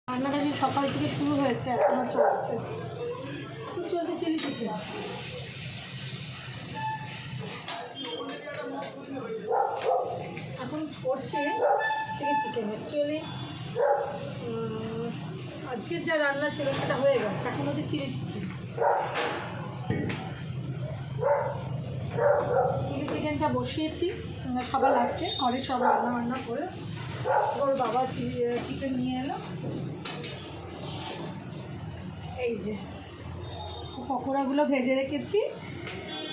রান্নাটা সকাল থেকে শুরু হয়েছে, এখনো চলছে চিলি চিকেন। এখন করছে চিলি চিকেন। অ্যাকচুয়ালি আজকের যা রান্না ছিল সেটা হয়ে গেছে, এখন হচ্ছে চিলি চিকেন। চিলি চিকেনটা বসিয়েছি সবার লাস্টে, ঘরে সব রান্না বান্না করে ওর বাবা চিকেন নিয়ে এলো। এই যে পকোড়াগুলো ভেজে রেখেছি,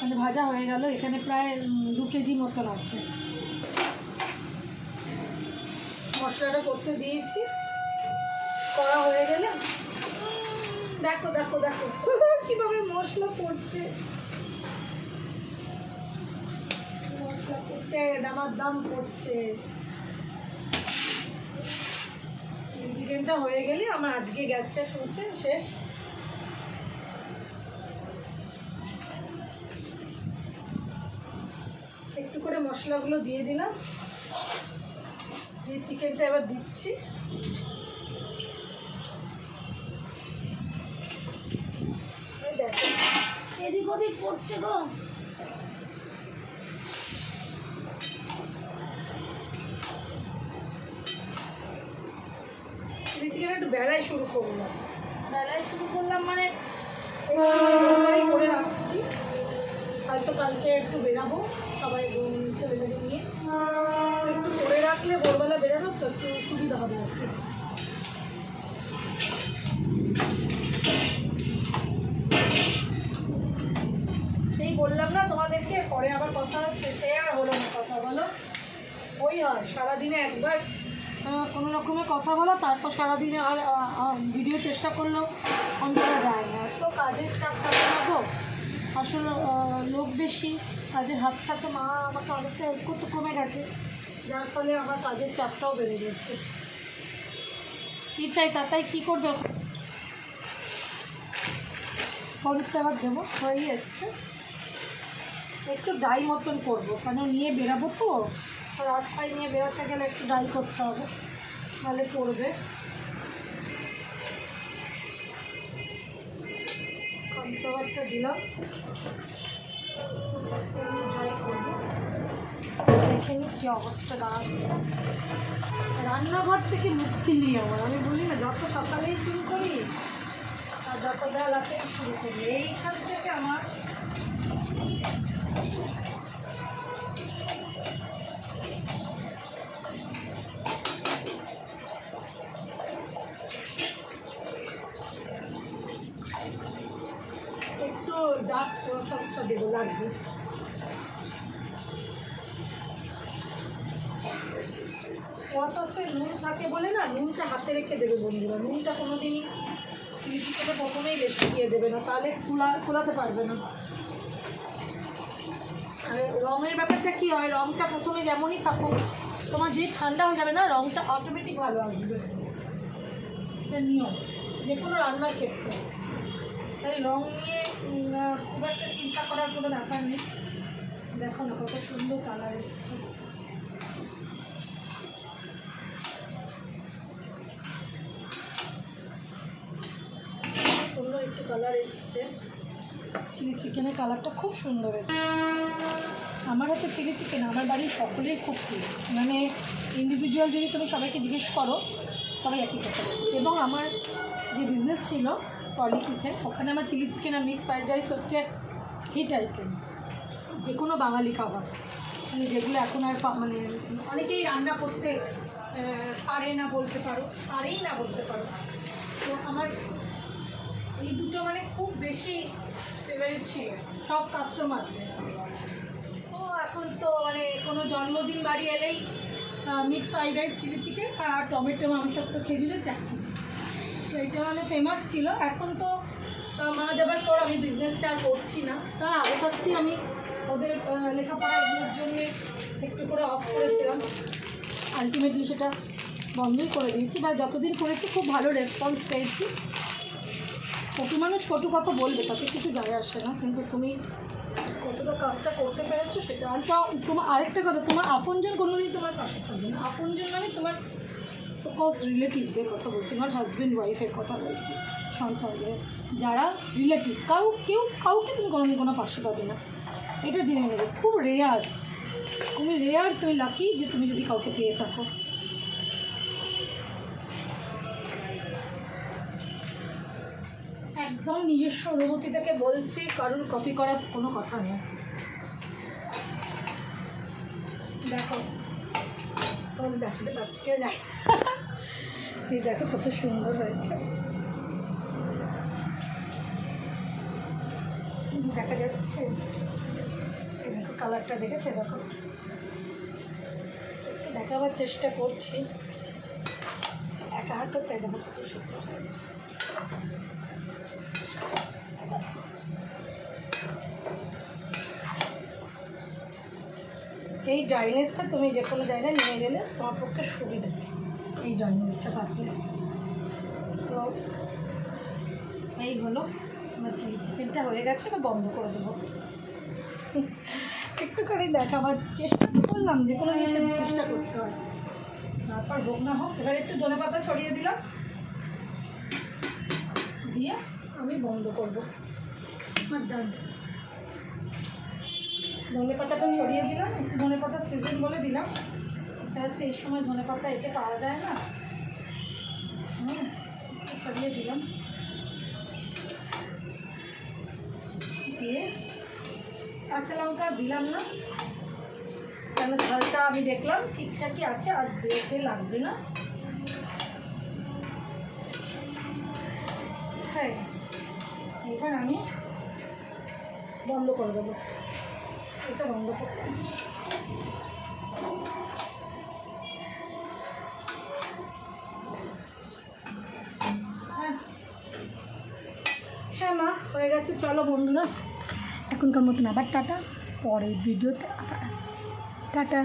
মানে ভাজা হয়ে গেল। এখানে প্রায় 2 কেজি মতন আছে। মশলাটা করতে দিয়েছি, করা হয়ে গেলে দেখো দেখো দেখো কীভাবে মশলা পড়ছে, মশলা পড়ছে, দামার দাম পড়ছে। চিকেনটা হয়ে গেলে আমার আজকে গ্যাসটা শুনছে শেষ। একটু করে মশলাগুলো দিয়ে দিলাম, দিয়ে চিকেনটা এবার দিচ্ছি। দেখো এদিক ওদিক পড়ছে গো। চিলি চিকেন একটু বেলায় শুরু করলাম মানে করে রাখছি। হয়তো কালকে একটু বেরাবো সবাই ছেলেদের নিয়ে, একটু করে রাখলে ভোরবেলা বেরাবো তো একটু সুবিধা হবে আর কি। সেই বললাম না তোমাদেরকে, পরে আবার কথা হচ্ছে, সে আর হলো না কথা বলো। ওই হয় সারাদিনে একবার কোনো রকমের কথা বলো, তারপর সারাদিনে আর ভিডিও চেষ্টা করলেও অন করা যায় না। তো কাজের চাপ থাকে না গো, আসলে লোক বেশি, কাজের হাতটা তো মা আমাকে অনেকটা হেল্প করতে কমে গেছে, যার ফলে আমার কাজের চাপটাও বেড়ে গেছে। কী চাই তাই কী করবে, হলুদটা আবার দেবো, হয়েই এসছে। একটু ডাই মতন করবো, কেন নিয়ে বেরাবো তো, রাস্তায় নিয়ে বেরোতে গেলে একটু ডাই করতে হবে, তাহলে করবে। কর্নফ্লাওয়ারটা দিলাম, ড্রাই করবো। দেখে নি কী অবস্থা দাঁড়াচ্ছে। রান্নাঘর থেকে মুক্তি নিয়ে আমি বলি না, যত সকালেই শুরু করি আর যত বেলাতেই শুরু করি, এইখান থেকে আমার একটু ডার্ক সোয়া সসটা দেবো, লাগবে। সোয়া সসে নুন থাকে বলে না, নুনটা হাতে রেখে দেবে বন্ধুরা। নুনটা কোনো দিনই চিলি চিকেনে প্রথমেই বেশি দিয়ে দেবে না, তাহলে খোলাতে পারবে না। আর রঙের ব্যাপারটা কী হয়, রঙটা প্রথমে যেমনই থাকুক, তোমার যে ঠান্ডা হয়ে যাবে না, রঙটা অটোমেটিক ভালো আসবে। এটা নিয়ম যে কোনো রান্নার ক্ষেত্রে, তাই রঙ নিয়ে খুব একটা চিন্তা করার কোনো ব্যাপার নেই। দেখো না কত সুন্দর কালার এসছে। সুন্দর একটু কালার এসছে, চিলি চিকেনের কালারটা খুব সুন্দর এসছে। আমার হাতে চিলি চিকেন আমার বাড়ির সকলেই খুব প্রিয়, মানে ইন্ডিভিজুয়াল যদি তুমি সবাইকে জিজ্ঞেস করো সবাই একই কথা বলবে। এবং আমার যে বিজনেস ছিল পলি কিচেন, ওখানে আমার চিলি চিকেন আর মিক্স ফ্রাইড রাইস হচ্ছে হিট আইটেম, যে কোনো বাঙালি খাবার, মানে যেগুলো এখন আর মানে অনেকেই রান্না করতে পারেই না বলতে পারো। তো আমার এই দুটো মানে খুব বেশি ফেভারিট ছিল সব কাস্টমারদের। তো এখন তো মানে কোনো জন্মদিন বাড়ি এলেই mix fried rice, chilli chicken আর টমেটো মাংসত্ব খেজুরের চাটনি, তো এটা মানে ফেমাস ছিল। এখন তো মা যাবার পর আমি বিজনেসটা আর করছি না, তার আগে থাকতেই আমি ওদের লেখাপড়া এগুলোর জন্য একটু করে অফ করেছিলাম, আলটিমেটলি সেটা বন্ধই করে দিয়েছি। বা যতদিন করেছি খুব ভালো রেসপন্স পেয়েছি। কত মানুষ কত কথা বলবে তাতে কিছু যায় আসে না, কিন্তু তুমি কতটা কাজটা করতে পেরেছো সেটা। আর তোমার আরেকটা কথা, তোমার আপনজন কোনোদিন তোমার পাশে থাকবে না। আপনজন মানে তোমার সাপোজ রিলেটিভদের কথা বলছি, নট হাজব্যান্ড ওয়াইফের কথা বলছি, সন্তানদের, যারা রিলেটিভ, কাউকে তুমি কোনোদিন কোনো পাশে পাবে না, এটা জেনে নেবে। খুব রেয়ার, খুবই রেয়ার, তুমি লাকি যে তুমি যদি কাউকে পেয়ে থাকো। একদম নিজস্ব অনুভূতি থেকে বলছি, কারণ কপি করার কোনো কথা নেই। দেখো, তোমাদের দেখাতে পারছি কেউ যায়, এই দেখো কত সুন্দর হয়েছে, দেখা যাচ্ছে? এই দেখো কালারটা দেখেছে, দেখো দেখাবার চেষ্টা করছি একা হাতে, তাই দেখো কত সুন্দর হয়েছে। এই ড্রাইনেসটা তুমি যে কোনো জায়গায় নিয়ে গেলে তোমার পক্ষে সুবিধা, এই ড্রাইনেসটা থাকলে। তো এই হলো আমার চিলি চিকেনটা হয়ে গেছে, বা বন্ধ করে দেবো। একটু করে দেখাবার চেষ্টা করলাম, যে কোনো জিনিসের চেষ্টা করতে হয়, তারপর হোক না হোক। এবার একটু ধনেপাতা ছড়িয়ে দিলাম, দিয়ে আমি বন্ধ করবো। আমার ডান, ধনেপাতাটা ছড়িয়ে দিলাম, একটু ধনেপাতার সিজন বলে দিলাম, যাতে এই সময় ধনেপাতা এতে পাওয়া যায় না, একটু ছড়িয়ে দিলাম, দিয়ে কাঁচা লঙ্কা দিলাম না, কেন ঝালটা আমি দেখলাম ঠিকঠাকই আছে, আর দিতে লাগবে না, হয়ে গেছে। এবার আমি বন্ধ করে দেবো, এটা বন্ধ করে দেবো। হ্যাঁ মা, হয়ে গেছে। চলো বন্ধুরা, এখনকার মতন আবার টাটা, পরের ভিডিওতে আবার আসছি, টাটা।